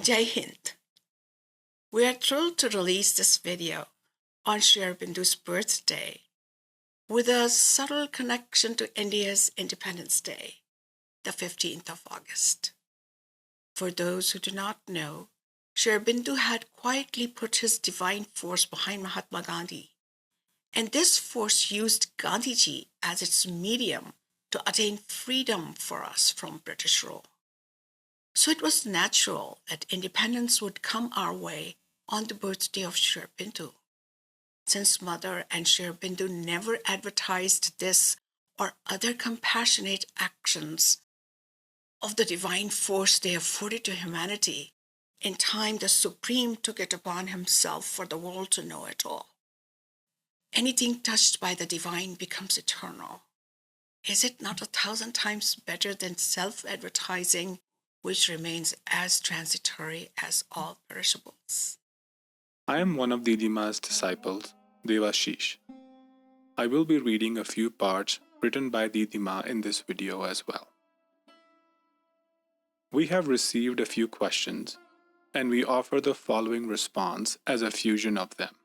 Jai Hind. We are thrilled to release this video on Sri Aurobindo's birthday with a subtle connection to India's Independence Day, the 15th of August. For those who do not know, Sri Aurobindo had quietly put his divine force behind Mahatma Gandhi, and this force used Gandhiji as its medium to attain freedom for us from British rule. So it was natural that independence would come our way on the birthday of Sri Aurobindo. Since Mother and Sri Aurobindo never advertised this or other compassionate actions of the divine force they afforded to humanity, in time the Supreme took it upon himself for the world to know it all. Anything touched by the divine becomes eternal. Is it not 1,000 times better than self-advertising, which remains as transitory as all perishables? I am one of Didi Ma's disciples, Devashish. I will be reading a few parts written by Didi Ma in this video as well. We have received a few questions, and we offer the following response as a fusion of them.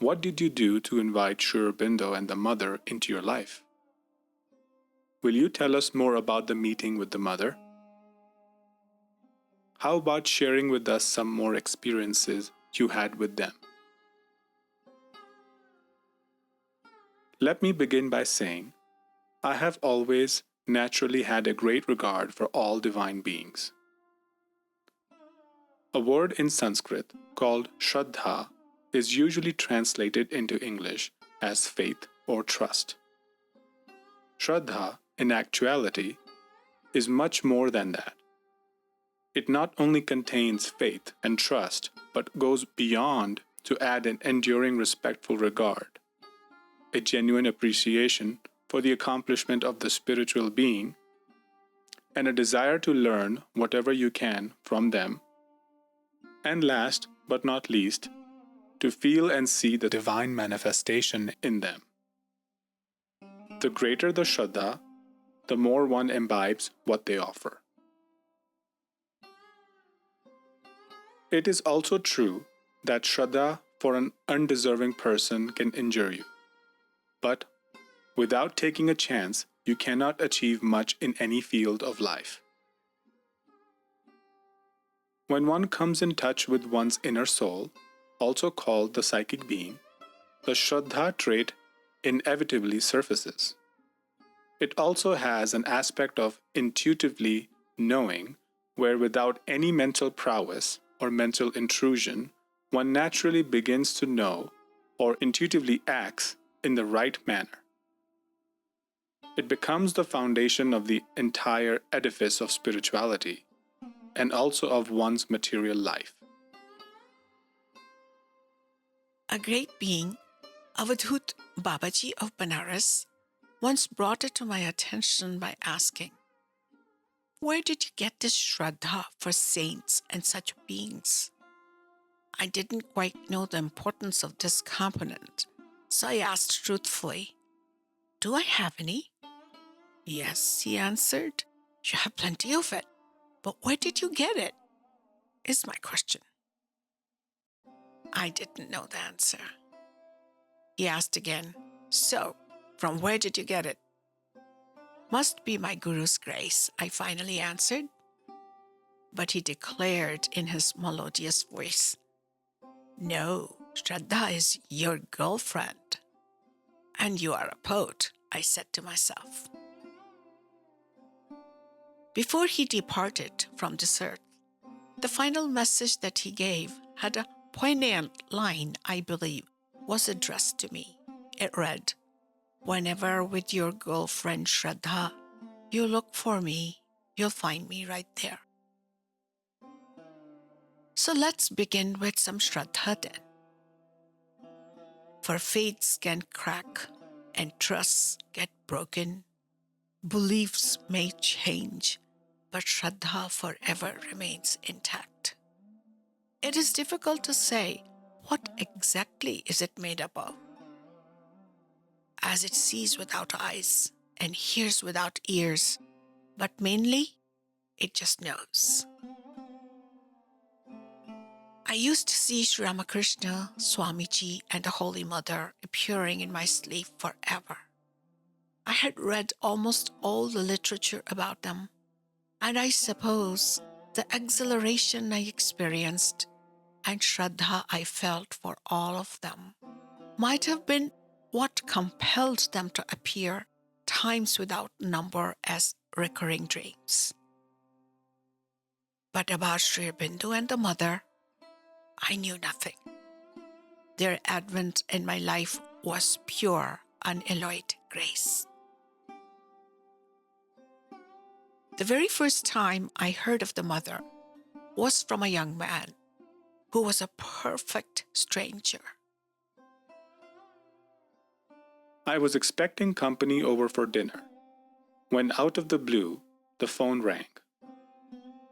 What did you do to invite Sri Aurobindo and the mother into your life? Will you tell us more about the meeting with the mother? How about sharing with us some more experiences you had with them? Let me begin by saying, I have always naturally had a great regard for all divine beings. A word in Sanskrit called Shraddha is usually translated into English as faith or trust. Shraddha, in actuality, is much more than that. It not only contains faith and trust, but goes beyond to add an enduring respectful regard, a genuine appreciation for the accomplishment of the spiritual being, and a desire to learn whatever you can from them, and last but not least, to feel and see the divine manifestation in them. The greater the Shraddha, the more one imbibes what they offer. It is also true that Shraddha for an undeserving person can injure you. But without taking a chance, you cannot achieve much in any field of life. When one comes in touch with one's inner soul, also called the psychic being, the Shraddha trait inevitably surfaces. It also has an aspect of intuitively knowing, where without any mental prowess or mental intrusion, one naturally begins to know or intuitively acts in the right manner. It becomes the foundation of the entire edifice of spirituality and also of one's material life. A great being, Avadhut Babaji of Banaras, once brought it to my attention by asking, "Where did you get this Shraddha for saints and such beings?" I didn't quite know the importance of this component, so I asked truthfully, "Do I have any?" "Yes," he answered, "you have plenty of it, but where did you get it?" is my question. I didn't know the answer. He asked again, "So, from where did you get it?" "Must be my Guru's grace," I finally answered. But he declared in his melodious voice, "No, Shraddha is your girlfriend." "And you are a poet," I said to myself. Before he departed from this earth, the final message that he gave had a poignant line I believe was addressed to me. It read, "Whenever with your girlfriend Shraddha you look for me, you'll find me right there." So let's begin with some Shraddha then. For faiths can crack and trusts get broken, beliefs may change, but Shraddha forever remains intact. It is difficult to say what exactly is it made up of, as it sees without eyes and hears without ears, but mainly it just knows. I used to see Sri Ramakrishna, Swamiji, and the Holy Mother appearing in my sleep forever. I had read almost all the literature about them, and I suppose the exhilaration I experienced and Shraddha I felt for all of them might have been what compelled them to appear times without number as recurring dreams. But about Sri Aurobindo and the Mother, I knew nothing. Their advent in my life was pure, unalloyed grace. The very first time I heard of the Mother was from a young man who was a perfect stranger. I was expecting company over for dinner, when out of the blue, the phone rang.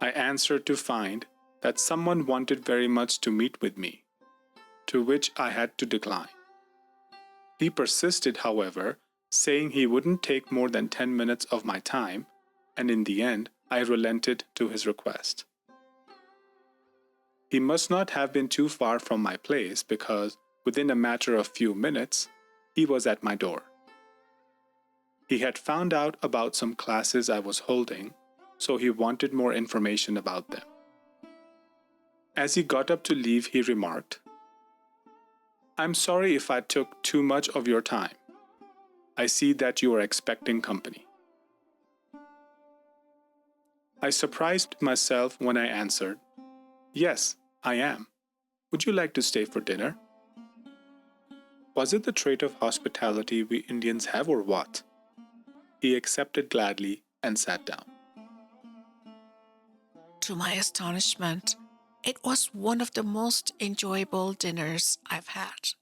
I answered to find that someone wanted very much to meet with me, to which I had to decline. He persisted, however, saying he wouldn't take more than 10 minutes of my time, and in the end, I relented to his request. He must not have been too far from my place because, within a matter of few minutes, he was at my door. He had found out about some classes I was holding, so he wanted more information about them. As he got up to leave, he remarked, "I'm sorry if I took too much of your time. I see that you are expecting company." I surprised myself when I answered, "Yes, I am. Would you like to stay for dinner?" Was it the trait of hospitality we Indians have or what? He accepted gladly and sat down. To my astonishment, it was one of the most enjoyable dinners I've had.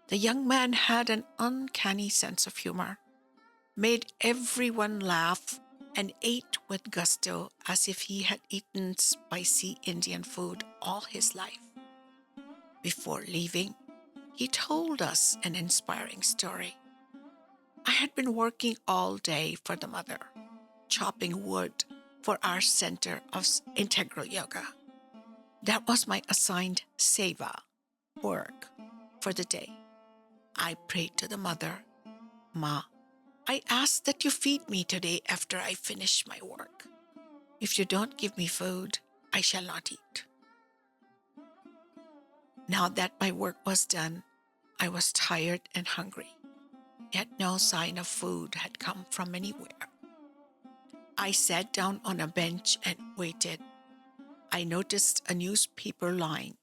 The young man had an uncanny sense of humor, made everyone laugh, and ate with gusto as if he had eaten spicy Indian food all his life. Before leaving, he told us an inspiring story. I had been working all day for the Mother, chopping wood for our Center of Integral Yoga. That was my assigned seva, work, for the day. I prayed to the Mother, "Ma, I ask that you feed me today after I finish my work. If you don't give me food, I shall not eat." Now that my work was done, I was tired and hungry, yet no sign of food had come from anywhere. I sat down on a bench and waited. I noticed a newspaper line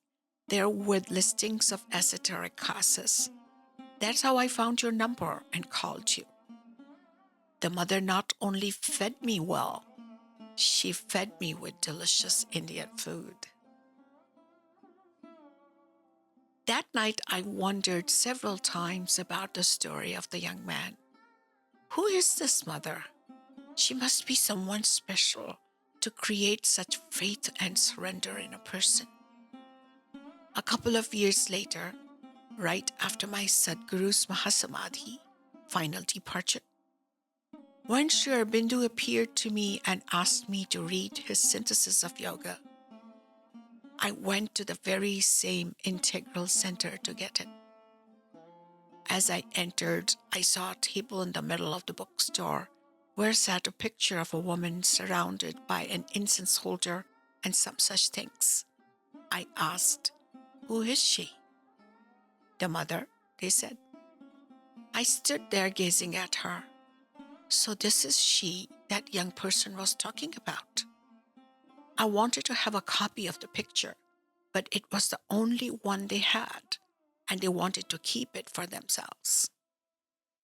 there with listings of esoteric classes. That's how I found your number and called you. The Mother not only fed me well, she fed me with delicious Indian food. That night, I wondered several times about the story of the young man. Who is this Mother? She must be someone special to create such faith and surrender in a person. A couple of years later, right after my Sadguru's Mahasamadhi, final departure, when Sri Aurobindo appeared to me and asked me to read his synthesis of yoga, I went to the very same integral center to get it. As I entered, I saw a table in the middle of the bookstore where sat a picture of a woman surrounded by an incense holder and some such things. I asked, "Who is she?" "The Mother," they said. I stood there gazing at her. So this is she that young person was talking about. I wanted to have a copy of the picture, but it was the only one they had, and they wanted to keep it for themselves.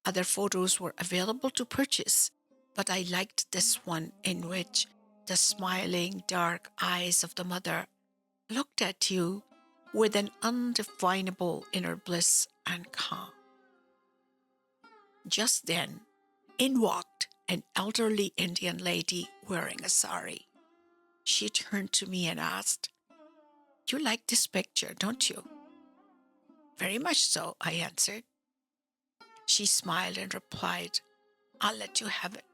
Other photos were available to purchase, but I liked this one in which the smiling, dark eyes of the Mother looked at you with an undefinable inner bliss and calm. Just then, in walked an elderly Indian lady wearing a sari. She turned to me and asked, "You like this picture, don't you?" "Very much so," I answered. She smiled and replied, "I'll let you have it."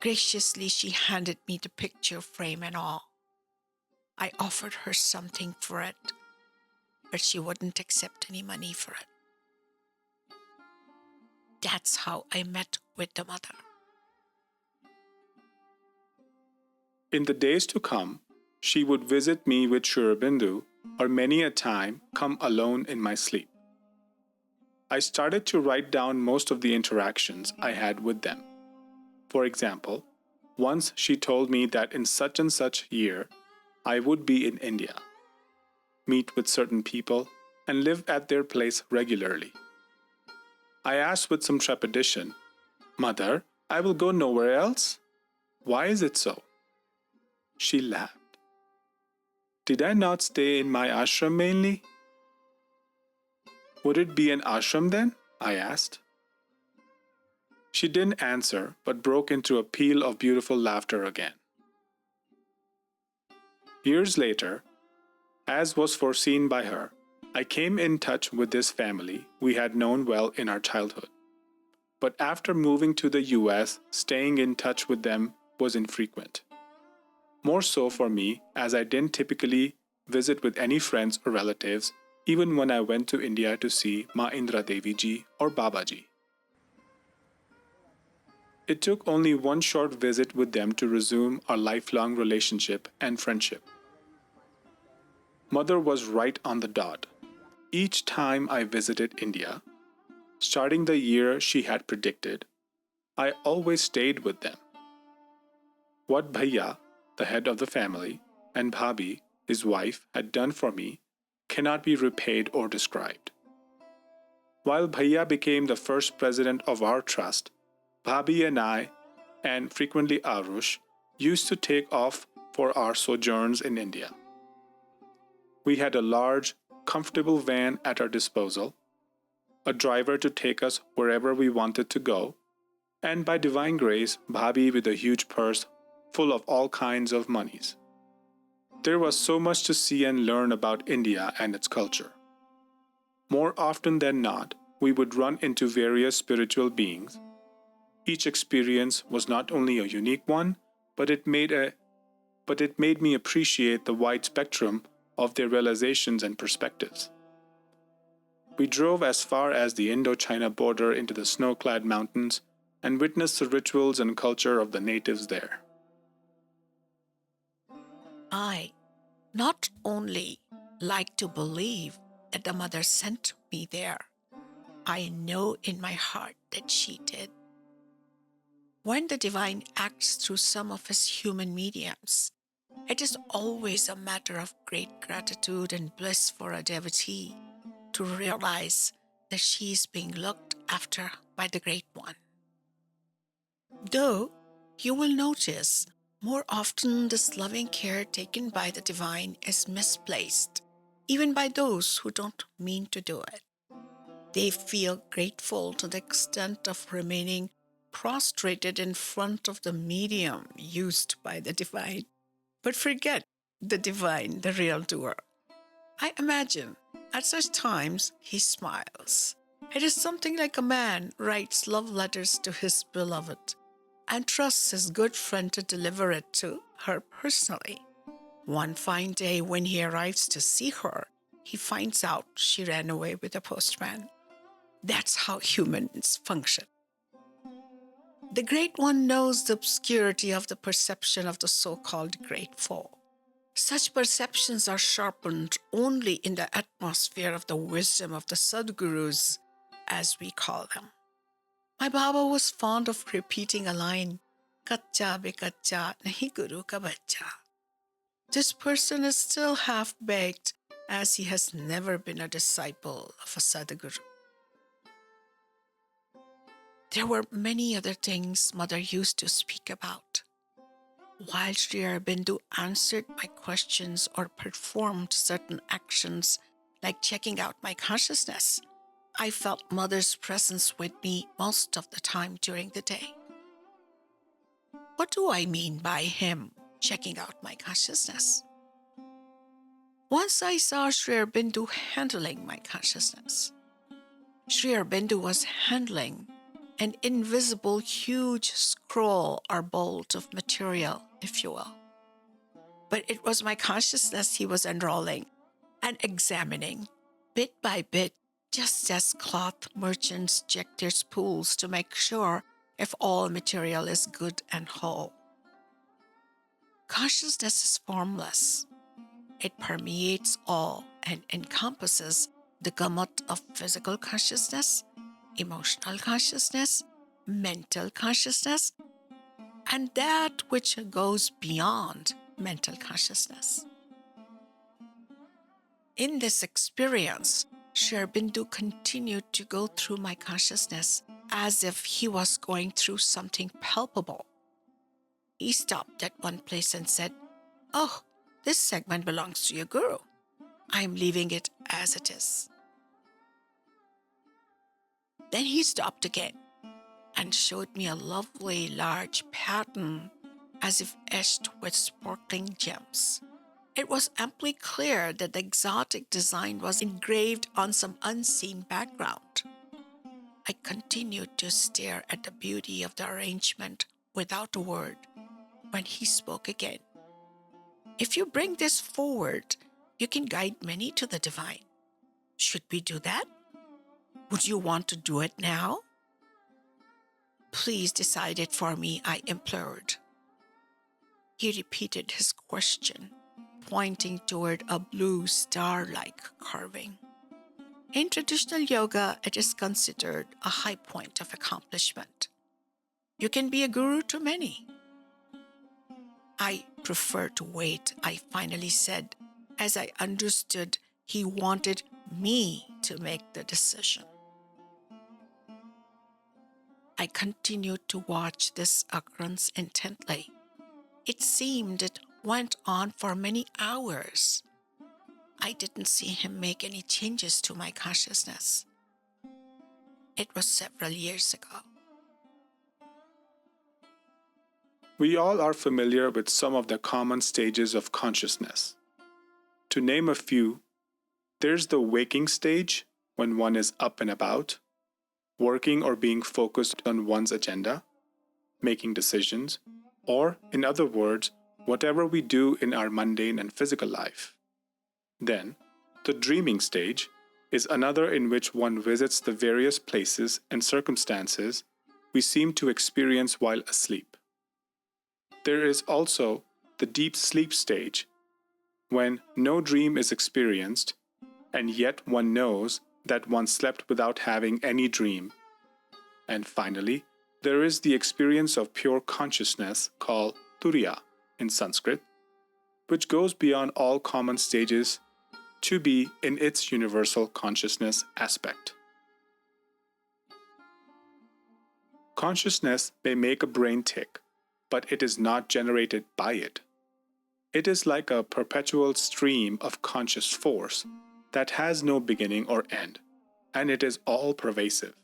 Graciously, she handed me the picture frame and all. I offered her something for it, but she wouldn't accept any money for it. That's how I met with the mother. In the days to come, she would visit me with Aurobindo, or many a time come alone in my sleep. I started to write down most of the interactions I had with them. For example, once she told me that in such and such year, I would be in India, meet with certain people, and live at their place regularly. I asked with some trepidation, "Mother, I will go nowhere else? Why is it so?" She laughed. "Did I not stay in my ashram mainly?" "Would it be an ashram then?" I asked. She didn't answer, but broke into a peal of beautiful laughter again. Years later, as was foreseen by her, I came in touch with this family we had known well in our childhood. But after moving to the US, staying in touch with them was infrequent. More so for me, as I didn't typically visit with any friends or relatives, even when I went to India to see Ma Indra Devi ji or Baba ji. It took only one short visit with them to resume our lifelong relationship and friendship. Mother was right on the dot. Each time I visited India, starting the year she had predicted, I always stayed with them. What Bhaiya, the head of the family, and Bhabhi, his wife, had done for me cannot be repaid or described. While Bhaiya became the first president of our trust, Bhabhi and I, and frequently Arush, used to take off for our sojourns in India. We had a large, comfortable van at our disposal, a driver to take us wherever we wanted to go, and by divine grace, Bhabhi with a huge purse full of all kinds of monies. There was so much to see and learn about India and its culture. More often than not, we would run into various spiritual beings. Each experience was not only a unique one, but it made me appreciate the wide spectrum of their realizations and perspectives. We drove as far as the Indo-China border into the snow-clad mountains and witnessed the rituals and culture of the natives there. I not only like to believe that the mother sent me there, I know in my heart that she did. When the divine acts through some of his human mediums, it is always a matter of great gratitude and bliss for a devotee to realize that she is being looked after by the Great One. Though you will notice more often this loving care taken by the divine is misplaced, even by those who don't mean to do it. They feel grateful to the extent of remaining prostrated in front of the medium used by the divine, but forget the divine, the real doer. I imagine at such times he smiles. It is something like a man writes love letters to his beloved and trusts his good friend to deliver it to her personally. One fine day when he arrives to see her, he finds out she ran away with the postman. That's how humans function. The Great One knows the obscurity of the perception of the so-called grateful. Such perceptions are sharpened only in the atmosphere of the wisdom of the Sadgurus, as we call them. My Baba was fond of repeating a line, "Kacha be kacha, nahi guru ka bachcha." This person is still half-baked, as he has never been a disciple of a Sadguru. There were many other things Mother used to speak about. While Sri Aurobindo answered my questions or performed certain actions like checking out my consciousness, I felt Mother's presence with me most of the time during the day. What do I mean by him checking out my consciousness? Once I saw Sri Aurobindo handling my consciousness. Sri Aurobindo was handling an invisible huge scroll or bolt of material, if you will. But it was my consciousness he was unrolling and examining, bit by bit, just as cloth merchants check their spools to make sure if all material is good and whole. Consciousness is formless. It permeates all and encompasses the gamut of physical consciousness, emotional consciousness, mental consciousness, and that which goes beyond mental consciousness. In this experience, Sri Aurobindo continued to go through my consciousness as if he was going through something palpable. He stopped at one place and said, "Oh, this segment belongs to your guru. I'm leaving it as it is." Then he stopped again and showed me a lovely large pattern as if etched with sparkling gems. It was amply clear that the exotic design was engraved on some unseen background. I continued to stare at the beauty of the arrangement without a word when he spoke again. "If you bring this forward, you can guide many to the divine. Should we do that? Would you want to do it now?" "Please decide it for me," I implored. He repeated his question, pointing toward a blue star-like carving. In traditional yoga, it is considered a high point of accomplishment. You can be a guru to many. "I prefer to wait," I finally said, as I understood he wanted me to make the decision. I continued to watch this occurrence intently. It seemed it went on for many hours. I didn't see him make any changes to my consciousness. It was several years ago. We all are familiar with some of the common stages of consciousness. To name a few, there's the waking stage, when one is up and about, working or being focused on one's agenda, making decisions, or, in other words, whatever we do in our mundane and physical life. Then, the dreaming stage is another in which one visits the various places and circumstances we seem to experience while asleep. There is also the deep sleep stage, when no dream is experienced, and yet one knows that one slept without having any dream. And finally, there is the experience of pure consciousness called turiya in Sanskrit, which goes beyond all common stages to be in its universal consciousness aspect. Consciousness may make a brain tick, but it is not generated by it. It is like a perpetual stream of conscious force that has no beginning or end, and it is all-pervasive.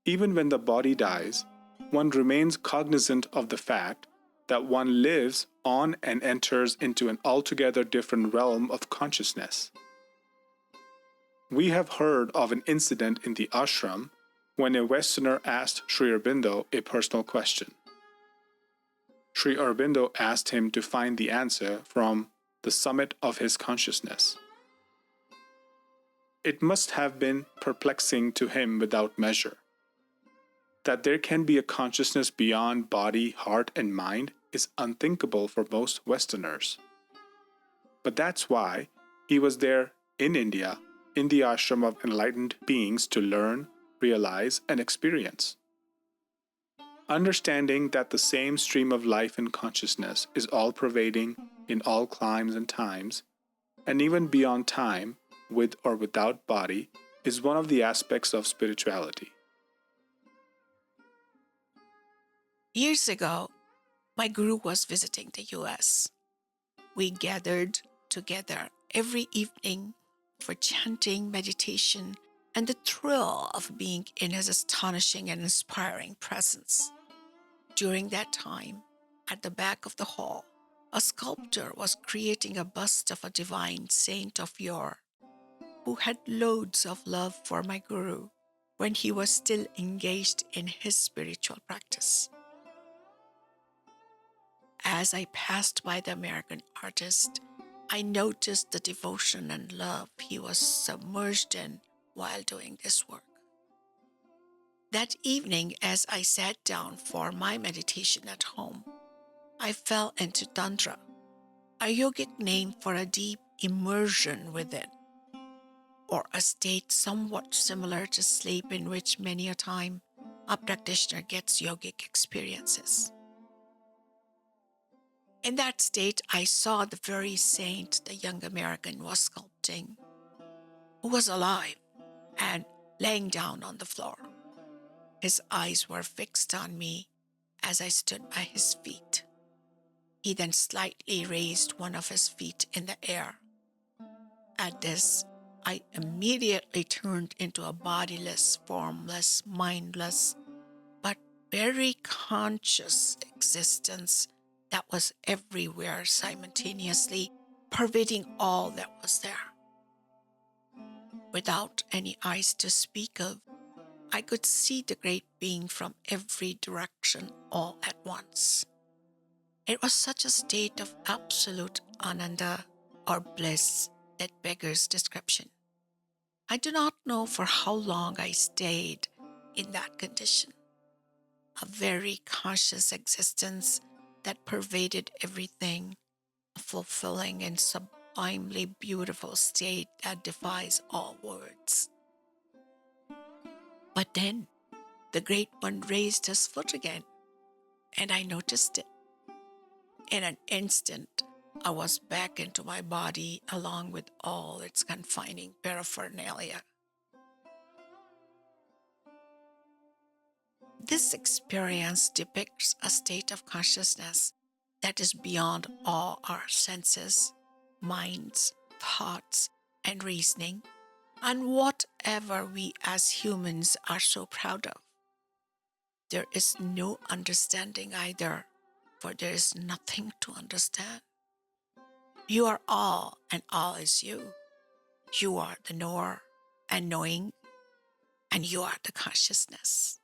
Even when the body dies, one remains cognizant of the fact that one lives on and enters into an altogether different realm of consciousness. We have heard of an incident in the ashram when a Westerner asked Sri Aurobindo a personal question. Sri Aurobindo asked him to find the answer from the summit of his consciousness. It must have been perplexing to him without measure. That there can be a consciousness beyond body, heart, and mind is unthinkable for most Westerners. But that's why he was there in India, in the ashram of enlightened beings to learn, realize, and experience. Understanding that the same stream of life and consciousness is all-pervading in all climes and times, and even beyond time, with or without body, is one of the aspects of spirituality. Years ago, my guru was visiting the US. We gathered together every evening for chanting, meditation, and the thrill of being in his astonishing and inspiring presence. During that time, at the back of the hall, a sculptor was creating a bust of a divine saint of yore who had loads of love for my guru when he was still engaged in his spiritual practice. as I passed by the American artist, I noticed the devotion and love he was submerged in while doing this work. That evening, as I sat down for my meditation at home, I fell into Tantra, a yogic name for a deep immersion within, or a state somewhat similar to sleep in which many a time a practitioner gets yogic experiences. In that state, I saw the very saint the young American was sculpting, who was alive and laying down on the floor. His eyes were fixed on me as I stood by his feet. He then slightly raised one of his feet in the air. At this, I immediately turned into a bodiless, formless, mindless, but very conscious existence that was everywhere simultaneously, pervading all that was there. Without any eyes to speak of, I could see the great being from every direction all at once. It was such a state of absolute ananda or bliss that beggars description. I do not know for how long I stayed in that condition. A very conscious existence that pervaded everything, a fulfilling and sublimely beautiful state that defies all words. But then the Great One raised his foot again, and I noticed it. In an instant, I was back into my body along with all its confining paraphernalia. This experience depicts a state of consciousness that is beyond all our senses, minds, thoughts, and reasoning, and whatever we as humans are so proud of. There is no understanding either, for there is nothing to understand. You are all, and all is you. You are the knower and knowing, and you are the consciousness.